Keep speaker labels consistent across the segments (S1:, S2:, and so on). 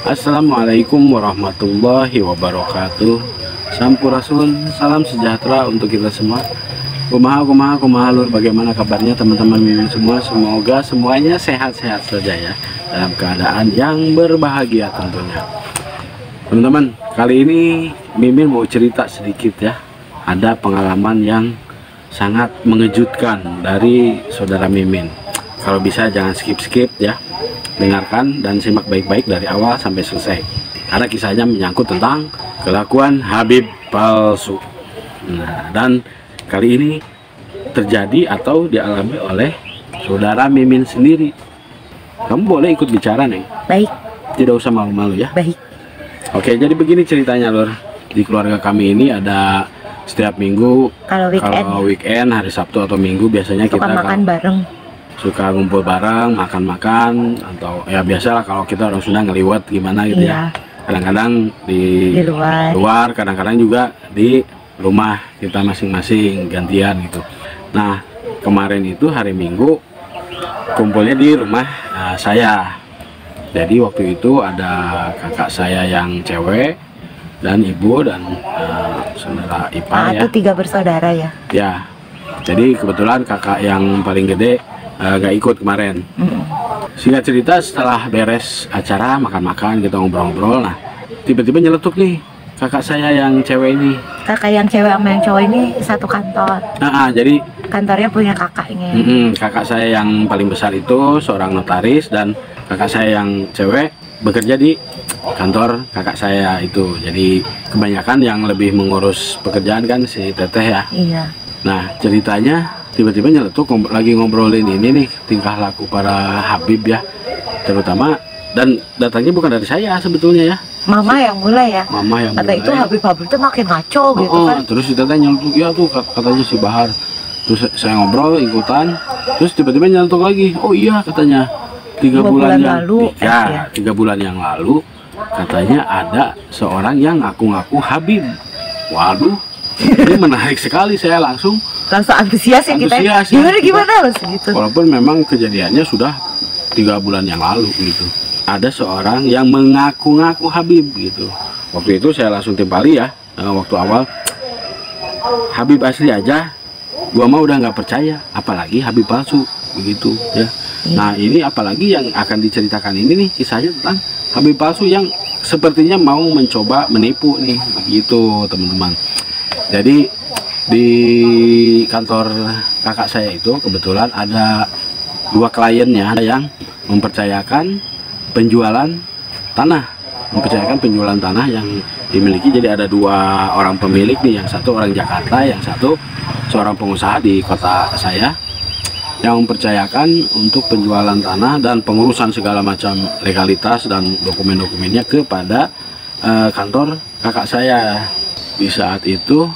S1: Assalamualaikum warahmatullahi wabarakatuh. Sampurasun, salam sejahtera untuk kita semua. Kumaha lur, bagaimana kabarnya teman-teman Mimin semua? Semoga semuanya sehat-sehat saja ya, dalam keadaan yang berbahagia tentunya. Teman-teman, kali ini Mimin mau cerita sedikit ya. Ada pengalaman yang sangat mengejutkan dari saudara Mimin. Kalau bisa jangan skip-skip ya, dengarkan dan simak baik-baik dari awal sampai selesai, karena kisahnya menyangkut tentang kelakuan Habib palsu. Nah, dan kali ini terjadi atau dialami oleh saudara Mimin sendiri. Kamu boleh ikut bicara nih?
S2: Baik.
S1: Tidak usah malu-malu ya.
S2: Baik.
S1: Oke, jadi begini ceritanya lur. Di keluarga kami ini ada setiap minggu, kalau weekend hari Sabtu atau Minggu biasanya
S2: suka
S1: kita
S2: makan bareng,
S1: suka ngumpul bareng, makan-makan, atau ya biasalah kalau kita orang Sunda ngeliwat gimana gitu ya. Kadang-kadang di luar, kadang-kadang juga di rumah kita masing-masing gantian gitu. Nah, kemarin itu hari Minggu kumpulnya di rumah saya. Jadi waktu itu ada kakak saya yang cewek dan ibu dan saudara ipar ya.
S2: Itu 3 bersaudara ya? Ya.
S1: Jadi kebetulan kakak yang paling gede gak ikut kemarin. Singkat cerita, setelah beres acara makan-makan kita ngobrol-ngobrol, nah tiba-tiba nyeletuk nih kakak saya yang cewek ini.
S2: Kakak yang cewek sama yang cowok ini satu kantor.
S1: Jadi
S2: kantornya punya kakaknya.
S1: Kakak saya yang paling besar itu seorang notaris dan kakak saya yang cewek bekerja di kantor kakak saya itu. Jadi kebanyakan yang lebih mengurus pekerjaan kan si Teteh ya.
S2: Iya.
S1: Nah ceritanya tiba-tiba nyeletuk lagi ngobrolin ini nih, tingkah laku para Habib ya, terutama, dan datangnya bukan dari saya sebetulnya ya.
S2: Mama yang mulai ya.
S1: Mama yang
S2: kata
S1: mulai.
S2: Itu Habib itu makin ngaco gitu kan.
S1: Terus si Teteh nyeletuk ya tuh katanya si Bahar. Terus saya ngobrol ikutan, terus tiba-tiba nyeletuk lagi. Oh iya katanya 3 bulan yang lalu ya, 3 bulan yang lalu katanya ada seorang yang ngaku-ngaku Habib. Waduh, ini menarik sekali. Saya langsung
S2: antusias ya kita. Gimana gitu.
S1: Walaupun memang kejadiannya sudah 3 bulan yang lalu gitu. Ada seorang yang mengaku-ngaku Habib gitu. Waktu itu saya langsung timpali ya. Waktu awal Habib asli aja gua mah udah nggak percaya, apalagi Habib palsu begitu ya. Nah ini apalagi yang akan diceritakan ini nih, kisahnya tentang Habib palsu yang sepertinya mau mencoba menipu nih begitu teman-teman. Jadi di kantor kakak saya itu kebetulan ada 2 kliennya yang mempercayakan penjualan tanah, yang dimiliki. Jadi ada 2 orang pemilik nih, yang satu orang Jakarta, yang satu seorang pengusaha di kota saya, yang mempercayakan untuk penjualan tanah dan pengurusan segala macam legalitas dan dokumen-dokumennya kepada kantor kakak saya. Di saat itu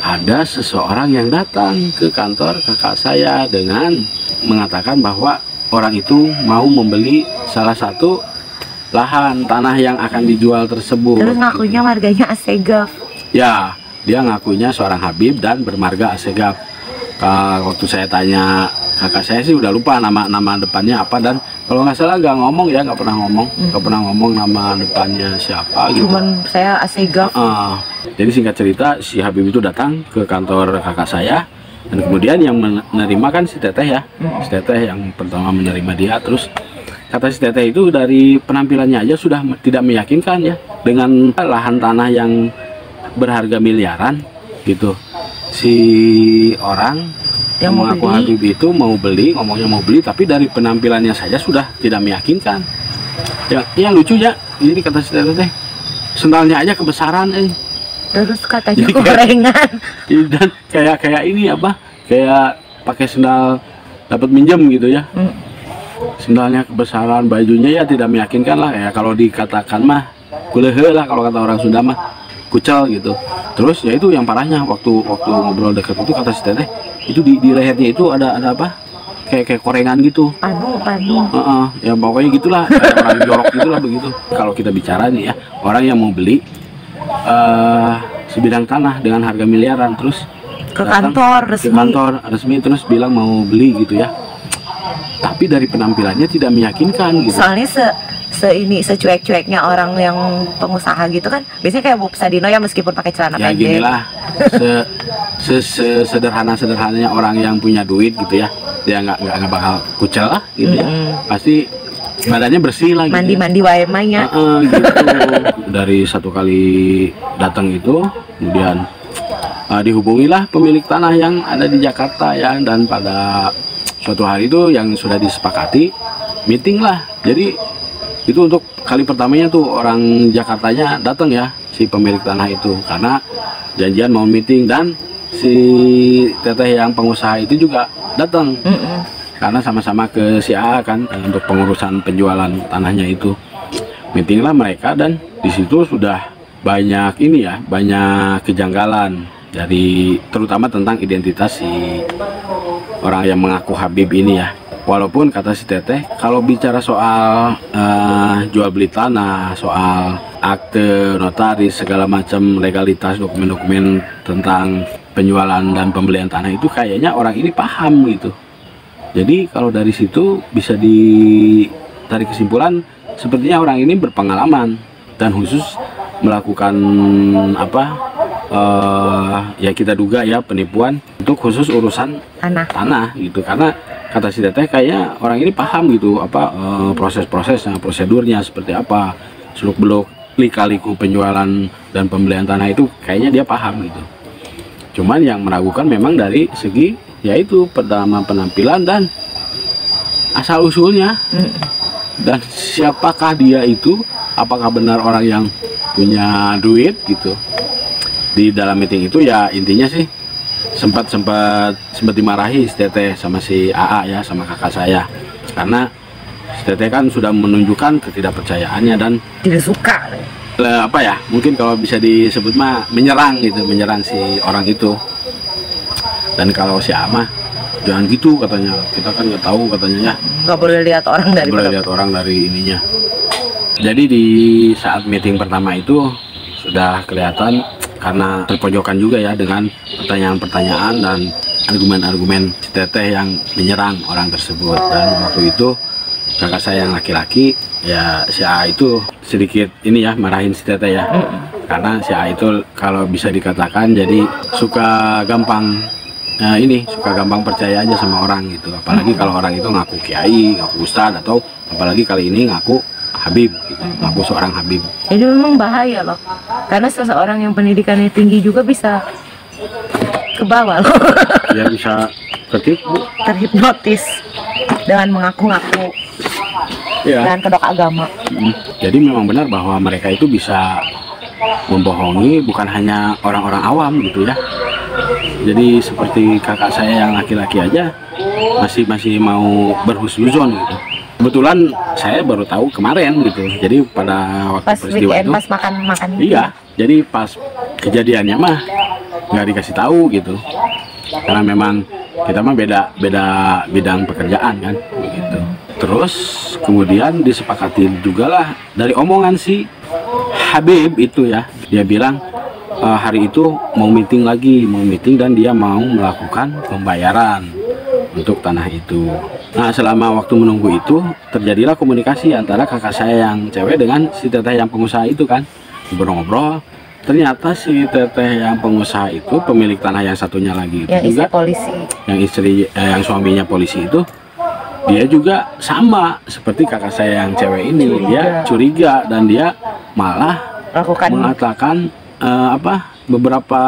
S1: ada seseorang yang datang ke kantor kakak saya dengan mengatakan bahwa orang itu mau membeli salah satu lahan tanah yang akan dijual tersebut. Terus
S2: ngakunya marganya Asegaf.
S1: Ya, dia ngakunya seorang Habib dan bermarga Asegaf. Waktu saya tanya kakak saya sih udah lupa nama depannya apa, dan kalau nggak salah nggak ngomong ya, nggak pernah ngomong nama depannya siapa gitu.
S2: Cuman saya Asegaf.
S1: Jadi singkat cerita, si Habib itu datang ke kantor kakak saya, dan kemudian yang menerima kan si Teteh ya. Si Teteh yang pertama menerima dia. Terus kata si Teteh itu dari penampilannya aja sudah tidak meyakinkan ya, dengan lahan tanah yang berharga miliaran gitu. Si orang yang mengaku Habib itu mau beli, ngomongnya mau beli, tapi dari penampilannya saja sudah tidak meyakinkan. Yang lucu ya, ini kata si Teteh, sendalnya aja kebesaran.
S2: Terus katanya gorengan.
S1: Dan kayak ini apa? Kayak pakai sendal dapat minjem gitu ya. Sendalnya kebesaran, bajunya ya tidak meyakinkan lah ya. Kalau dikatakan mah kulehe lah, kalau kata orang Sunda mah kucel gitu. Terus ya itu yang parahnya, waktu ngobrol dekat itu kata si Teteh, itu di lehernya itu ada apa? Kayak korengan gitu.
S2: Panu.
S1: Ya pokoknya gitulah, kayak orang jorok gitulah begitu. Kalau kita bicara nih ya, orang yang mau beli sebidang tanah dengan harga miliaran, terus
S2: ke kantor resmi,
S1: terus bilang mau beli gitu ya. tapi dari penampilannya tidak meyakinkan gitu.
S2: Soalnya secuek-cueknya orang yang pengusaha gitu kan, biasanya kayak Bu Sadino ya, meskipun pakai celana
S1: Ya
S2: pendek.
S1: gini lah, sederhana-sederhananya orang yang punya duit gitu ya, dia nggak bakal kucel lah gitu ya. Pasti badannya bersih lah gitu.
S2: Mandi-mandi wae mah ya.
S1: Gitu. Dari satu kali datang itu, kemudian dihubungilah pemilik tanah yang ada di Jakarta ya, dan pada suatu hari itu yang sudah disepakati meeting lah. Jadi itu untuk kali pertamanya tuh orang Jakartanya datang ya, si pemilik tanah itu, karena janjian mau meeting, dan si teteh yang pengusaha itu juga datang karena sama-sama ke si A kan, untuk pengurusan penjualan tanahnya itu. Meeting lah mereka, dan di situ sudah banyak ini ya, banyak kejanggalan dari terutama tentang identitas si orang yang mengaku Habib ini ya. Walaupun kata si teteh, kalau bicara soal jual beli tanah, soal akte notaris, segala macam legalitas, dokumen-dokumen tentang penjualan dan pembelian tanah itu kayaknya orang ini paham gitu. Jadi kalau dari situ bisa ditarik kesimpulan, sepertinya orang ini berpengalaman dan khusus melakukan ya kita duga ya, penipuan untuk khusus urusan tanah gitu. Karena kata si teteh kayaknya orang ini paham gitu proses-prosesnya, prosedurnya seperti apa, seluk-beluk lika-liku penjualan dan pembelian tanah itu kayaknya dia paham gitu. Cuman yang meragukan memang dari segi yaitu pertama penampilan dan asal usulnya, dan siapakah dia itu, apakah benar orang yang punya duit gitu. Di dalam meeting itu ya intinya sih sempat dimarahi si teteh sama si AA ya, sama kakak saya, karena si teteh kan sudah menunjukkan ketidakpercayaannya dan
S2: tidak suka
S1: mungkin kalau bisa disebut mah menyerang si orang itu. Dan kalau si A mah jangan gitu katanya, kita kan nggak tahu katanya ya,
S2: nggak boleh lihat orang dari
S1: ininya. Jadi di saat meeting pertama itu sudah kelihatan, karena terpojokan juga ya dengan pertanyaan-pertanyaan dan argumen-argumen si teteh yang menyerang orang tersebut. Dan waktu itu kakak saya yang laki-laki ya, si A itu sedikit ini ya, marahin si teteh ya, karena si A itu kalau bisa dikatakan jadi suka gampang suka gampang percaya aja sama orang gitu. Apalagi kalau orang itu ngaku kiai, ngaku ustadz, atau apalagi kali ini ngaku Habib gitu, ngaku seorang Habib.
S2: Jadi memang bahaya loh, karena seseorang yang pendidikannya tinggi juga bisa ke bawah loh.
S1: Ya bisa ketipu,
S2: terhipnotis dengan mengaku-ngaku dan kedok agama.
S1: Jadi memang benar bahwa mereka itu bisa membohongi bukan hanya orang-orang awam gitu ya. Jadi seperti kakak saya yang laki-laki aja masih mau berhusnuzon gitu. Kebetulan saya baru tahu kemarin gitu. Jadi pada waktu
S2: pas
S1: peristiwa
S2: weekend,
S1: itu
S2: pas makan
S1: iya, jadi pas kejadiannya mah nggak dikasih tahu gitu, karena memang kita mah beda bidang pekerjaan kan begitu. Terus kemudian disepakati juga lah dari omongan si Habib itu ya, dia bilang hari itu mau meeting dan dia mau melakukan pembayaran untuk tanah itu. Nah, selama waktu menunggu itu terjadilah komunikasi antara kakak saya yang cewek dengan si teteh yang pengusaha itu kan, ngobrol-ngobrol. Ternyata si teteh yang pengusaha itu, pemilik tanah yang satunya lagi itu
S2: yang
S1: juga
S2: polisi,
S1: yang suaminya polisi itu, dia juga sama seperti kakak saya yang cewek ini. Dia curiga dan dia malah mengatakan beberapa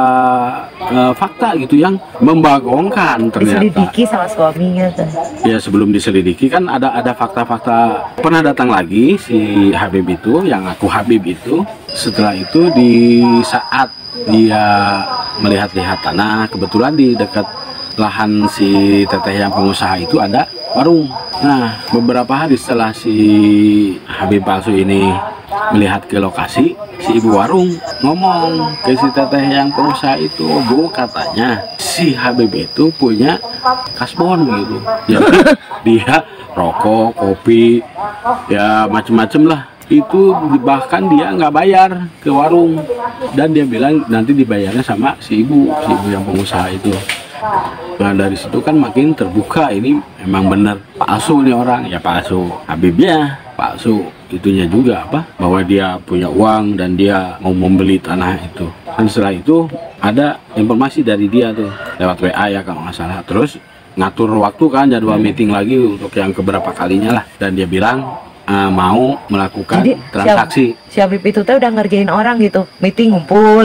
S1: fakta gitu yang membagongkan. Ternyata
S2: diselidiki sama suaminya kan.
S1: Ya sebelum diselidiki kan ada fakta-fakta. Pernah datang lagi si Habib itu, yang aku Habib itu. Setelah itu di saat dia melihat-lihat tanah, kebetulan di dekat lahan si teteh yang pengusaha itu ada warung. Nah, beberapa hari setelah si Habib palsu ini melihat ke lokasi, si ibu warung ngomong ke si teteh yang pengusaha itu, "Bu, katanya si Habib itu punya kasbon gitu. Jadi dia rokok, kopi, ya macem-macem lah. Itu bahkan dia nggak bayar ke warung, dan dia bilang nanti dibayarnya sama si ibu yang pengusaha itu." Nah dari situ kan makin terbuka, ini memang benar palsu nih orang, ya palsu Habibnya, palsu itunya juga apa, bahwa dia punya uang dan dia mau membeli tanah itu. Dan setelah itu ada informasi dari dia tuh lewat WA ya kalau nggak salah, terus ngatur waktu kan, jadwal meeting lagi untuk yang keberapa kalinya lah, dan dia bilang mau melakukan transaksi.
S2: Si Habib itu tuh udah ngerjain orang gitu, meeting ngumpul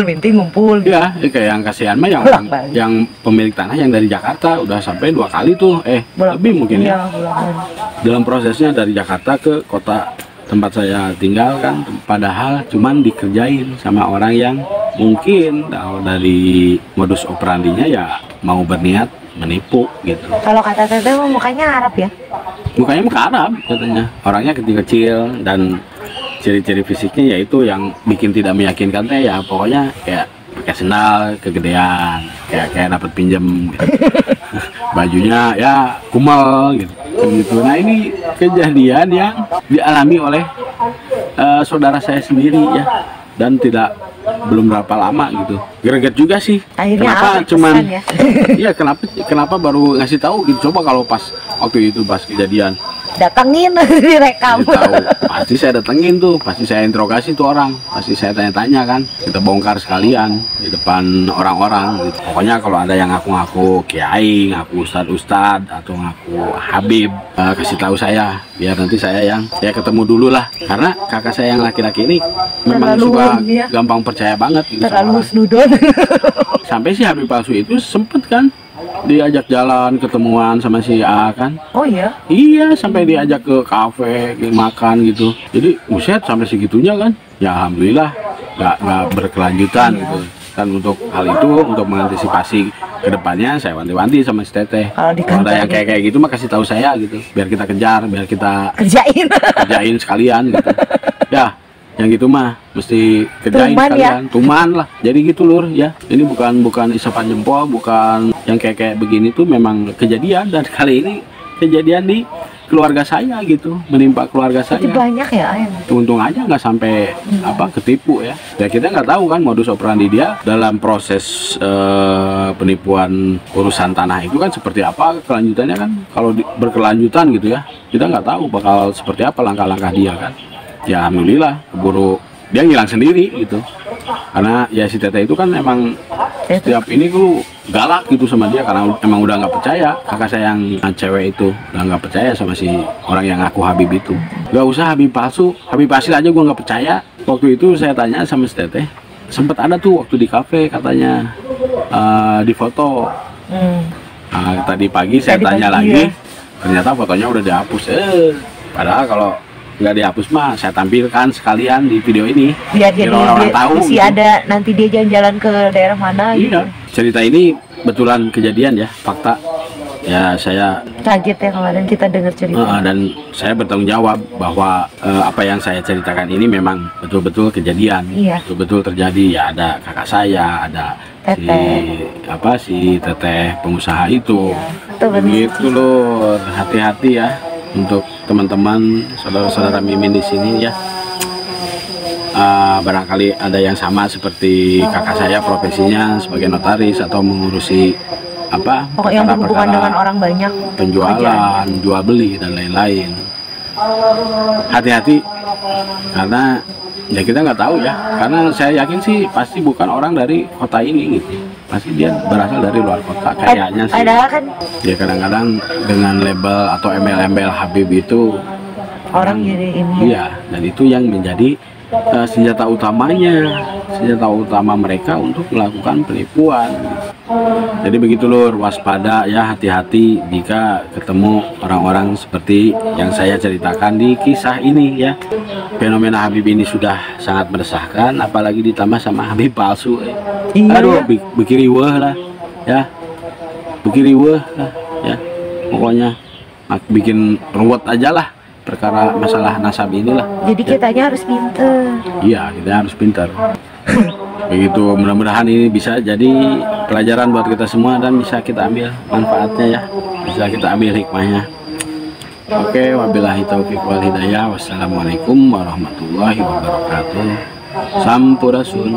S2: gitu.
S1: Ya, kayak yang kasihan mah yang orang, yang pemilik tanah yang dari Jakarta udah sampai 2 kali tuh, lebih mungkin ya. Dalam prosesnya dari Jakarta ke kota tempat saya tinggal kan, padahal cuman dikerjain sama orang yang mungkin dari modus operandinya ya mau berniat menipu gitu.
S2: Kalau kata teteh mukanya Arab ya?
S1: Mukanya muka Arab katanya, orangnya kecil-kecil dan ciri-ciri fisiknya yaitu yang bikin tidak meyakinkan teh ya, pokoknya kayak pakai sendal kegedean, kayak dapat pinjam gitu. Bajunya ya kumal gitu. Nah ini kejadian yang dialami oleh saudara saya sendiri ya, dan belum berapa lama gitu. Greget juga sih.
S2: Akhirnya
S1: kenapa cuman
S2: ya?
S1: Iya, kenapa baru ngasih tahu gitu. Coba kalau pas waktu itu pas kejadian
S2: datengin direkam.
S1: Tahu, pasti saya datengin tuh, pasti saya interogasi tuh orang, pasti saya tanya-tanya kan, kita bongkar sekalian di depan orang-orang gitu. Pokoknya kalau ada yang ngaku-ngaku kiai, ngaku ustad atau ngaku Habib, kasih tahu saya, biar nanti saya ketemu dulu lah, karena kakak saya yang laki-laki ini memang suka gampang percaya banget gitu,
S2: terlalu snudon.
S1: Sampai si Habib palsu itu sempet kan diajak jalan, ketemuan sama si A kan.
S2: Oh iya?
S1: Iya, sampai diajak ke kafe, makan gitu. Jadi buset sampai segitunya kan. Ya alhamdulillah nggak berkelanjutan gitu. Kan untuk hal itu, untuk mengantisipasi kedepannya, saya wanti-wanti sama si Teteh. Kalau ada yang kayak gitu mah kasih tahu saya gitu, biar kita kejar, biar kita kerjain sekalian gitu. Ya, yang gitu mah mesti kerjain sekalian, tuman lah. Jadi gitu lur ya. Ini bukan isapan jempol, bukan yang kayak begini tuh memang kejadian, dan kali ini kejadian di keluarga saya gitu, menimpa keluarga saya.
S2: Itu banyak ya, Ayam?
S1: Untung aja nggak sampai ketipu ya. Ya kita nggak tahu kan modus operandi dia dalam proses penipuan urusan tanah itu kan seperti apa kelanjutannya kan. Kalau berkelanjutan gitu ya, kita nggak tahu bakal seperti apa langkah-langkah dia kan. Ya alhamdulillah keburu dia ngilang sendiri gitu, karena ya si Teteh itu kan emang setiap ini tuh galak gitu sama dia, karena emang udah nggak percaya. Kakak saya yang cewek itu udah nggak percaya sama si orang yang ngaku Habib itu. Gak usah Habib palsu, Habib asli aja gua nggak percaya. Waktu itu saya tanya sama si Teteh, sempet ada tuh waktu di kafe katanya di foto. Tadi pagi saya tanya lagi, ternyata fotonya udah dihapus. Padahal kalau nggak dihapus mah saya tampilkan sekalian di video ini
S2: biar orang tahu masih gitu. Ada nanti dia jalan-jalan ke daerah mana gitu.
S1: Cerita ini betulan kejadian ya, fakta ya. Saya
S2: kaget ya kemarin kita dengar cerita, dan
S1: saya bertanggung jawab bahwa apa yang saya ceritakan ini memang betul-betul kejadian, betul-betul terjadi ya. Ada kakak saya, ada si Teteh pengusaha itu, begitu loh. Hati-hati ya untuk teman-teman, saudara-saudara Mimin di sini ya. Barangkali ada yang sama seperti kakak saya, profesinya sebagai notaris atau mengurusi
S2: yang berhubungan dengan orang banyak,
S1: penjualan, jual beli dan lain-lain. Hati-hati, karena ya kita nggak tahu ya, karena saya yakin sih pasti bukan orang dari kota ini gitu, pasti dia berasal dari luar kota kayaknya sih.
S2: Kan
S1: ya kadang-kadang dengan label atau embel-embel Habib itu
S2: orang jadi ini.
S1: Iya, dan itu yang menjadi senjata utamanya, senjata utama mereka untuk melakukan penipuan. Jadi begitu lur, waspada ya, hati-hati jika ketemu orang-orang seperti yang saya ceritakan di kisah ini ya. Fenomena Habib ini sudah sangat meresahkan, apalagi ditambah sama Habib palsu. Aduh, bikin riweuh lah ya, ya. Pokoknya bikin ruwet aja lah perkara masalah nasab inilah.
S2: Jadi kitanya harus pinter.
S1: Iya, kita harus pinter. Begitu, mudah-mudahan ini bisa jadi pelajaran buat kita semua dan bisa kita ambil manfaatnya ya, bisa kita ambil hikmahnya. Oke, wabillahi taufiq wal hidayah. Wassalamualaikum warahmatullahi wabarakatuh. Sampurasun.